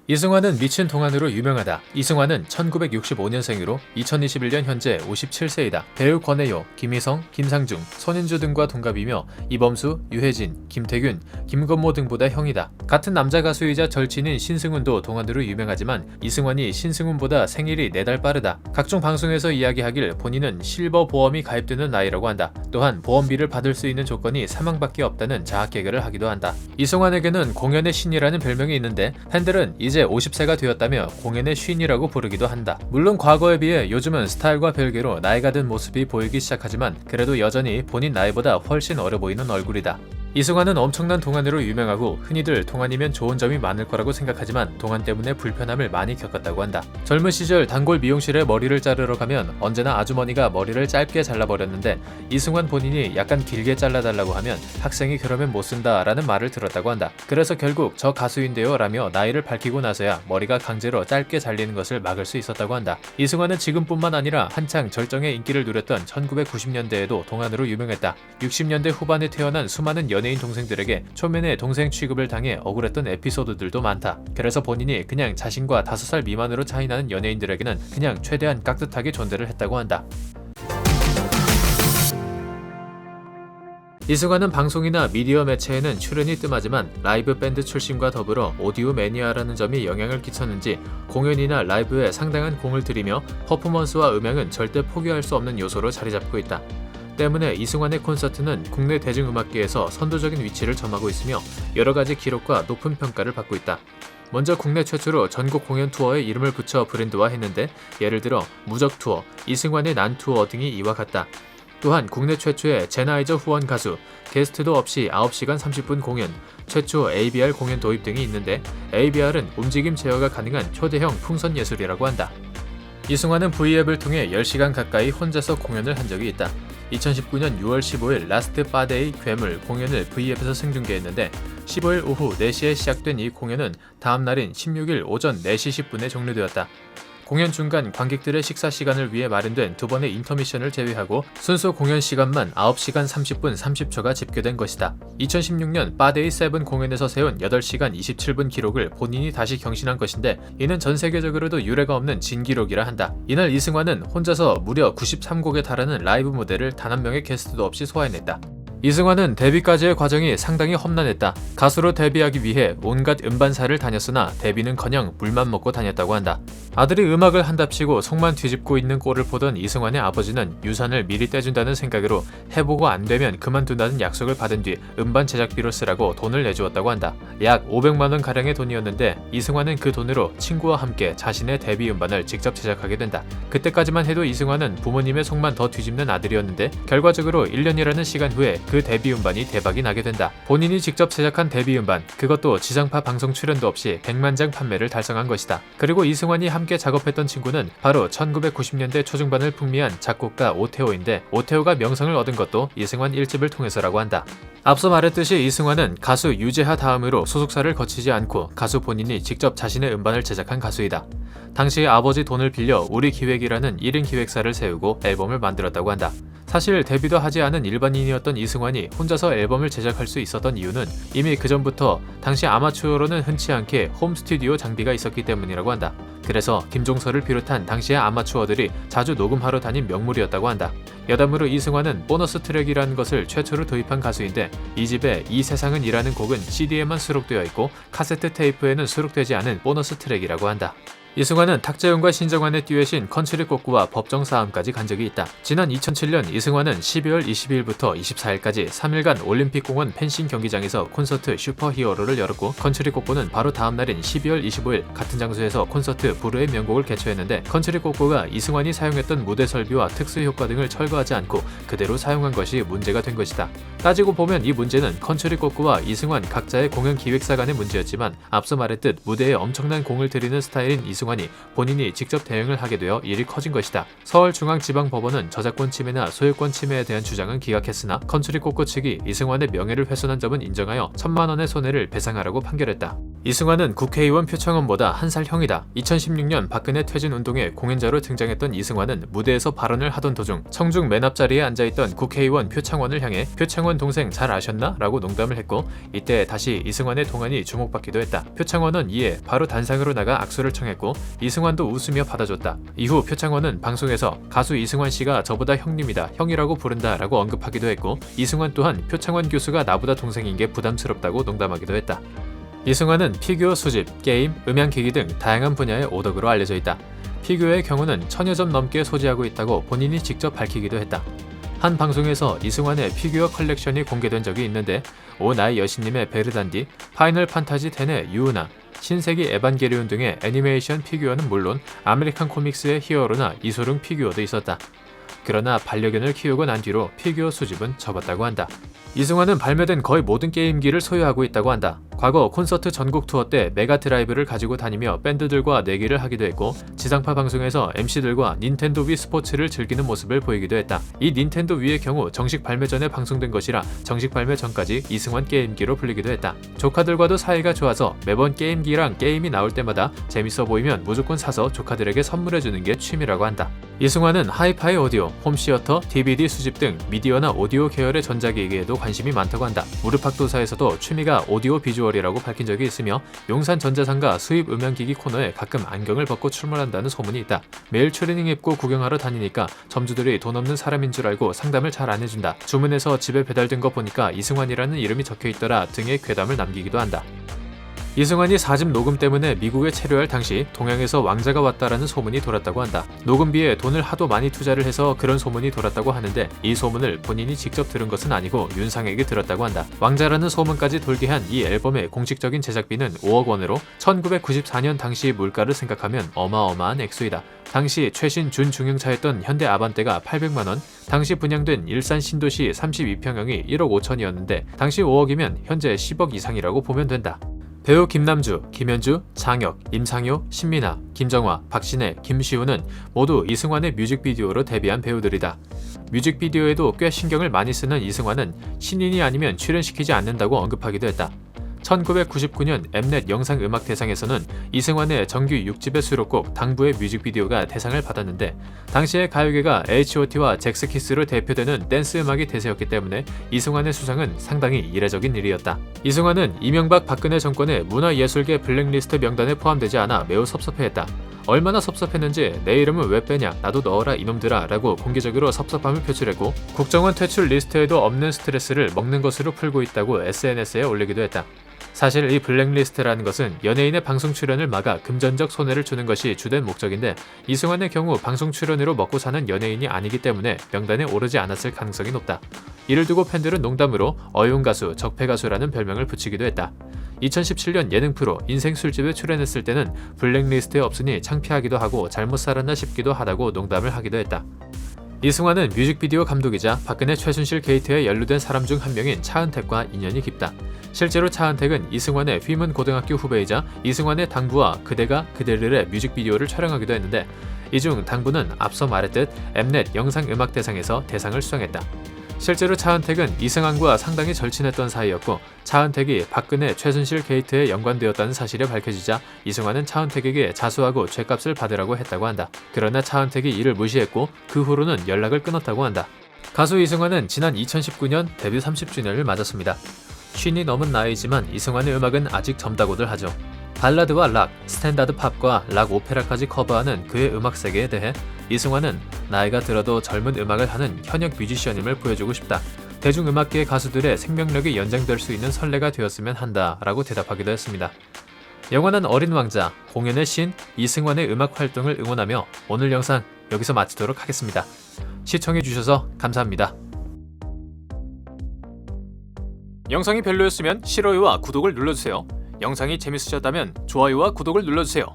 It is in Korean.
이승환은 미친 동안으로 유명하다. 이승환은 1965년생으로 2021년 현재 57세이다. 배우 권혜요, 김희성, 김상중, 손인주 등과 동갑이며 이범수, 유해진, 김태균, 김건모 등보다 형이다. 같은 남자 가수이자 절친인 신승훈도 동안으로 유명하지만 이승환이 신승훈보다 생일이 4달 빠르다. 각종 방송에서 이야기하길 본인은 실버 보험이 가입되는 나이라고 한다. 또한 보험비를 받을 수 있는 조건이 사망밖에 없다는 자학 개그를 하기도 한다. 이승환에게는 공연의 신이라는 별명이 있는데 팬들은 이제 50세가 되었다며 공연의 쉰이라고 부르기도 한다. 물론 과거에 비해 요즘은 스타일과 별개로 나이가 든 모습이 보이기 시작하지만 그래도 여전히 본인 나이보다 훨씬 어려 보이는 얼굴이다. 이승환은 엄청난 동안으로 유명하고 흔히들 동안이면 좋은 점이 많을 거라고 생각하지만 동안 때문에 불편함을 많이 겪었다고 한다. 젊은 시절 단골 미용실에 머리를 자르러 가면 언제나 아주머니가 머리를 짧게 잘라버렸는데 이승환 본인이 약간 길게 잘라달라고 하면 학생이 그러면 못 쓴다 라는 말을 들었다고 한다. 그래서 결국 저 가수인데요 라며 나이를 밝히고 나서야 머리가 강제로 짧게 잘리는 것을 막을 수 있었다고 한다. 이승환은 지금뿐만 아니라 한창 절정의 인기를 누렸던 1990년대에도 동안으로 유명했다. 60년대 후반에 태어난 수많은 연예인 동생들에게 초면에 동생 취급을 당해 억울했던 에피소드들도 많다. 그래서 본인이 그냥 자신과 5살 미만으로 차이나는 연예인들에게는 그냥 최대한 깍듯하게 존대를 했다고 한다. 이승환은 방송이나 미디어 매체에는 출연이 뜸하지만 라이브 밴드 출신과 더불어 오디오 매니아라는 점이 영향을 끼쳤는지 공연이나 라이브에 상당한 공을 들이며 퍼포먼스와 음향은 절대 포기할 수 없는 요소로 자리잡고 있다. 때문에 이승환의 콘서트는 국내 대중음악계에서 선도적인 위치를 점하고 있으며 여러가지 기록과 높은 평가를 받고 있다. 먼저 국내 최초로 전국 공연 투어에 이름을 붙여 브랜드화했는데 예를 들어 무적 투어, 이승환의 난 투어 등이 이와 같다. 또한 국내 최초의 제나이저 후원 가수, 게스트도 없이 9시간 30분 공연, 최초 ABR 공연 도입 등이 있는데 ABR은 움직임 제어가 가능한 초대형 풍선 예술이라고 한다. 이승환은 V앱을 통해 10시간 가까이 혼자서 공연을 한 적이 있다. 2019년 6월 15일 라스트 바데이 괴물 공연을 V앱에서 생중계했는데 15일 오후 4시에 시작된 이 공연은 다음 날인 16일 오전 4시 10분에 종료되었다. 공연 중간 관객들의 식사 시간을 위해 마련된 2번의 인터미션을 제외하고 순수 공연 시간만 9시간 30분 30초가 집계된 것이다. 2016년 바데이 7 공연에서 세운 8시간 27분 기록을 본인이 다시 경신한 것인데 이는 전 세계적으로도 유례가 없는 진기록이라 한다. 이날 이승환은 혼자서 무려 93곡에 달하는 라이브 무대를 단 한 명의 게스트도 없이 소화해냈다. 이승환은 데뷔까지의 과정이 상당히 험난했다. 가수로 데뷔하기 위해 온갖 음반사를 다녔으나 데뷔는커녕 물만 먹고 다녔다고 한다. 아들이 음악을 한답시고 속만 뒤집고 있는 꼴을 보던 이승환의 아버지는 유산을 미리 떼준다는 생각으로 해보고 안 되면 그만둔다는 약속을 받은 뒤 음반 제작비로 쓰라고 돈을 내주었다고 한다. 약 500만원 가량의 돈이었는데 이승환은 그 돈으로 친구와 함께 자신의 데뷔 음반을 직접 제작하게 된다. 그때까지만 해도 이승환은 부모님의 속만 더 뒤집는 아들이었는데 결과적으로 1년이라는 시간 후에 그 데뷔 음반이 대박이 나게 된다. 본인이 직접 제작한 데뷔 음반, 그것도 지상파 방송 출연도 없이 100만 장 판매를 달성한 것이다. 그리고 이승환이 함께 작업했던 친구는 바로 1990년대 초중반을 풍미한 작곡가 오태호인데 오태호가 명성을 얻은 것도 이승환 1집을 통해서라고 한다. 앞서 말했듯이 이승환은 가수 유재하 다음으로 소속사를 거치지 않고 가수 본인이 직접 자신의 음반을 제작한 가수이다. 당시 아버지 돈을 빌려 우리기획이라는 1인 기획사를 세우고 앨범을 만들었다고 한다. 사실 데뷔도 하지 않은 일반인이었던 이승환이 혼자서 앨범을 제작할 수 있었던 이유는 이미 그 전부터 당시 아마추어로는 흔치 않게 홈 스튜디오 장비가 있었기 때문이라고 한다. 그래서 김종서를 비롯한 당시의 아마추어들이 자주 녹음하러 다닌 명물이었다고 한다. 여담으로 이승환은 보너스 트랙이라는 것을 최초로 도입한 가수인데 이 집에 이 세상은 이라는 곡은 CD에만 수록되어 있고 카세트 테이프에는 수록되지 않은 보너스 트랙이라고 한다. 이승환은 탁재훈과 신정환의 듀엣인 컨츄리 꼬꼬와 법정 싸움까지 간 적이 있다. 지난 2007년 이승환은 12월 22일부터 24일까지 3일간 올림픽공원 펜싱 경기장에서 콘서트 슈퍼히어로를 열었고 컨츄리 꼬꼬는 바로 다음 날인 12월 25일 같은 장소에서 콘서트 불후의 명곡을 개최했는데 컨츄리 꼬꼬가 이승환이 사용했던 무대 설비와 특수 효과 등을 철거하지 않고 그대로 사용한 것이 문제가 된 것이다. 따지고 보면 이 문제는 컨츄리 꼬꼬와 이승환 각자의 공연 기획사 간의 문제였지만 앞서 말했듯 무대에 엄청난 공을 들이는 스타일인 이승환 이승환이 본인이 직접 대응을 하게 되어 일이 커진 것이다. 서울중앙지방법원은 저작권 침해나 소유권 침해에 대한 주장은 기각했으나 컨츄리 꼬꼬 측이 이승환의 명예를 훼손한 점은 인정하여 1,000만 원의 손해를 배상하라고 판결했다. 이승환은 국회의원 표창원보다 한 살 형이다. 2016년 박근혜 퇴진운동에 공연자로 등장했던 이승환은 무대에서 발언을 하던 도중 청중 맨 앞자리에 앉아있던 국회의원 표창원을 향해 표창원 동생 잘 아셨나? 라고 농담을 했고 이때 다시 이승환의 동안이 주목받기도 했다. 표창원은 이에 바로 단상으로 나가 악수를 청했고 이승환도 웃으며 받아줬다. 이후 표창원은 방송에서 가수 이승환 씨가 저보다 형님이다, 형이라고 부른다 라고 언급하기도 했고 이승환 또한 표창원 교수가 나보다 동생인 게 부담스럽다고 농담하기도 했다. 이승환은 피규어 수집, 게임, 음향기기 등 다양한 분야의 오덕으로 알려져 있다. 피규어의 경우는 1000여 점 넘게 소지하고 있다고 본인이 직접 밝히기도 했다. 한 방송에서 이승환의 피규어 컬렉션이 공개된 적이 있는데 오나이 여신님의 베르단디, 파이널 판타지 10의 유우나, 신세기 에반게리온 등의 애니메이션 피규어는 물론 아메리칸 코믹스의 히어로나 이소룡 피규어도 있었다. 그러나 반려견을 키우고 난 뒤로 피규어 수집은 접었다고 한다. 이승환은 발매된 거의 모든 게임기를 소유하고 있다고 한다. 과거 콘서트 전국 투어 때 메가 드라이브를 가지고 다니며 밴드들과 내기를 하기도 했고 지상파 방송에서 MC들과 닌텐도 위 스포츠를 즐기는 모습을 보이기도 했다. 이 닌텐도 위의 경우 정식 발매 전에 방송된 것이라 정식 발매 전까지 이승환 게임기로 불리기도 했다. 조카들과도 사이가 좋아서 매번 게임기랑 게임이 나올 때마다 재밌어 보이면 무조건 사서 조카들에게 선물해주는 게 취미라고 한다. 이승환은 하이파이 오디오, 홈시어터, DVD 수집 등 미디어나 오디오 계열의 전자기기에도 관심이 많다고 한다. 무릎팍도사에서도 취미가 오디오 비주얼이라고 밝힌 적이 있으며 용산 전자상가 수입 음향기기 코너에 가끔 안경을 벗고 출몰한다는 소문이 있다. 매일 추리닝 입고 구경하러 다니니까 점주들이 돈 없는 사람인 줄 알고 상담을 잘 안 해준다. 주문해서 집에 배달된 거 보니까 이승환이라는 이름이 적혀있더라 등의 괴담을 남기기도 한다. 이승환이 4집 녹음 때문에 미국에 체류할 당시 동양에서 왕자가 왔다라는 소문이 돌았다고 한다. 녹음비에 돈을 하도 많이 투자를 해서 그런 소문이 돌았다고 하는데 이 소문을 본인이 직접 들은 것은 아니고 윤상에게 들었다고 한다. 왕자라는 소문까지 돌게 한 이 앨범의 공식적인 제작비는 5억 원으로 1994년 당시 물가를 생각하면 어마어마한 액수이다. 당시 최신 준중형차였던 현대 아반떼가 800만 원, 당시 분양된 일산 신도시 32평형이 1억 5천이었는데 당시 5억이면 현재 10억 이상이라고 보면 된다. 배우 김남주, 김현주, 장혁, 임상효, 신민아, 김정화, 박신혜, 김시우는 모두 이승환의 뮤직비디오로 데뷔한 배우들이다. 뮤직비디오에도 꽤 신경을 많이 쓰는 이승환은 신인이 아니면 출연시키지 않는다고 언급하기도 했다. 1999년 엠넷 영상음악대상에서는 이승환의 정규 6집의 수록곡 당부의 뮤직비디오가 대상을 받았는데 당시의 가요계가 H.O.T와 잭스키스로 대표되는 댄스 음악이 대세였기 때문에 이승환의 수상은 상당히 이례적인 일이었다. 이승환은 이명박 박근혜 정권의 문화예술계 블랙리스트 명단에 포함되지 않아 매우 섭섭해했다. 얼마나 섭섭했는지 내 이름은 왜 빼냐 나도 넣어라 이놈들아 라고 공개적으로 섭섭함을 표출했고 국정원 퇴출 리스트에도 없는 스트레스를 먹는 것으로 풀고 있다고 SNS에 올리기도 했다. 사실 이 블랙리스트라는 것은 연예인의 방송 출연을 막아 금전적 손해를 주는 것이 주된 목적인데 이승환의 경우 방송 출연으로 먹고 사는 연예인이 아니기 때문에 명단에 오르지 않았을 가능성이 높다. 이를 두고 팬들은 농담으로 어용가수, 적폐가수라는 별명을 붙이기도 했다. 2017년 예능 프로 인생 술집에 출연했을 때는 블랙리스트에 없으니 창피하기도 하고 잘못 살았나 싶기도 하다고 농담을 하기도 했다. 이승환은 뮤직비디오 감독이자 박근혜 최순실 게이트에 연루된 사람 중 한 명인 차은택과 인연이 깊다. 실제로 차은택은 이승환의 휘문 고등학교 후배이자 이승환의 당부와 그대가 그대를의 뮤직비디오를 촬영하기도 했는데 이 중 당부는 앞서 말했듯 엠넷 영상음악대상에서 대상을 수상했다. 실제로 차은택은 이승환과 상당히 절친했던 사이였고 차은택이 박근혜 최순실 게이트에 연관되었다는 사실이 밝혀지자 이승환은 차은택에게 자수하고 죗값을 받으라고 했다고 한다. 그러나 차은택이 이를 무시했고 그 후로는 연락을 끊었다고 한다. 가수 이승환은 지난 2019년 데뷔 30주년을 맞았습니다. 50이 넘은 나이지만 이승환의 음악은 아직 젊다고들 하죠. 발라드와 락, 스탠다드 팝과 락 오페라까지 커버하는 그의 음악 세계에 대해 이승환은 나이가 들어도 젊은 음악을 하는 현역 뮤지션임을 보여주고 싶다. 대중음악계 가수들의 생명력이 연장될 수 있는 선례가 되었으면 한다 라고 대답하기도 했습니다. 영원한 어린 왕자, 공연의 신 이승환의 음악 활동을 응원하며 오늘 영상 여기서 마치도록 하겠습니다. 시청해주셔서 감사합니다. 영상이 별로였으면 싫어요와 구독을 눌러주세요. 영상이 재밌으셨다면 좋아요와 구독을 눌러주세요.